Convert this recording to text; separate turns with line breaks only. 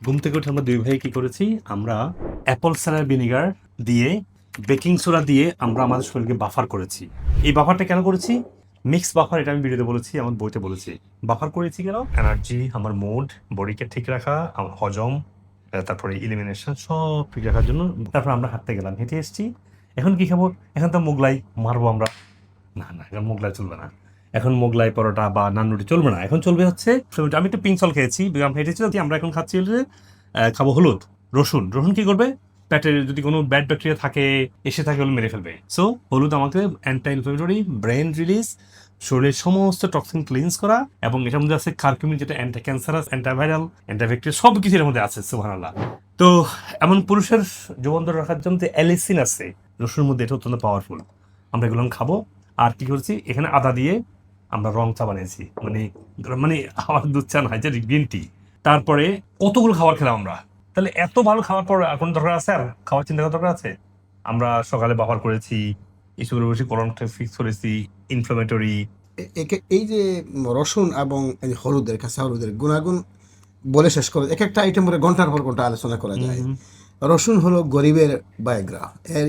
ঘুম থেকে উঠে আমরা দুই ভাই কি করেছি, আমরা অ্যাপল সাইডার ভিনেগার দিয়ে বেকিং সোডা দিয়ে আমরা আমাদের শরীরকে বাফার করেছি। এই বাফারটা কেন করেছি? মিক্স বাফার, এটা আমি ভিডিওতে বলেছি, আমার বইতে বলেছি। বাফার করেছি কেন? এনার্জি, আমার মুড, বডিকে ঠিক রাখা, আমার হজম, তারপরে ইলিমিনেশন সব ঠিক রাখার জন্য। তারপর আমরা হাঁটতে গেলাম, হেঁটে এসেছি। এখন কি খাবো? এখন তো মোগলাই মারবো আমরা। না না, এখন মোগলাই চলবে না। এখন মোগলাই পরোটা বা নান রুটি চলবে না। এখন চলবে হচ্ছে, আমি একটু পিঙ্ক সল খেয়েছি, আমরা হেঁটেছি। আমরা এখন খাচ্ছি হচ্ছে খাবো হলুদ, রসুন। রসুন কি করবে? পেটের যদি কোনো ব্যাড ব্যাকটেরিয়া থাকে, এসে থাকে, ওগুলো মেরে ফেলবে। সো হলুদ আমাকে অ্যান্টি ইনফ্লামেটরি, ব্রেন রিলিজ, শরীরের সমস্ত টক্সিন ক্লিনস করা, এবং এটার মধ্যে আছে কারকুমিন, যেটা অ্যান্টি ক্যান্সারাস, অ্যান্টিভাইরাল, অ্যান্টিব্যাকটেরিয়া, সব কিছু এর মধ্যে আছে। সুবহানাল্লাহ। তো এমন পুরুষের যৌবন ধরে রাখার জন্য অ্যালিসিন আছে রসুনের মধ্যে, এটা অত্যন্ত পাওয়ারফুল। আমরা এগুলো খাবো। আর কি করছি, এখানে আদা দিয়ে আমরা রং চা বানিয়েছি, মানে মানে আমার দুধ চা নয়, যে গ্রিন টি। তারপরে কতগুলো খাবার খেলাম আমরা। তাহলে এত ভালো খাবার পর আর কোনো দরকার আছে? আর খাওয়ার চিন্তা করার দরকার আছে? আমরা সকালে ব্যবহার করেছি, ইস্যুগুলো বেশি কোলন ফিক্স করেছি, ইনফ্লামেটরি।
এই যে রসুন এবং এই হলুদের, কাঁচা হলুদের গুণাগুণ বলে শেষ করে এক একটা আইটেম করে ঘন্টার পর ঘন্টা আলোচনা করা যায়। রসুন হলো গরিবের বায়োগ্রাফ। এর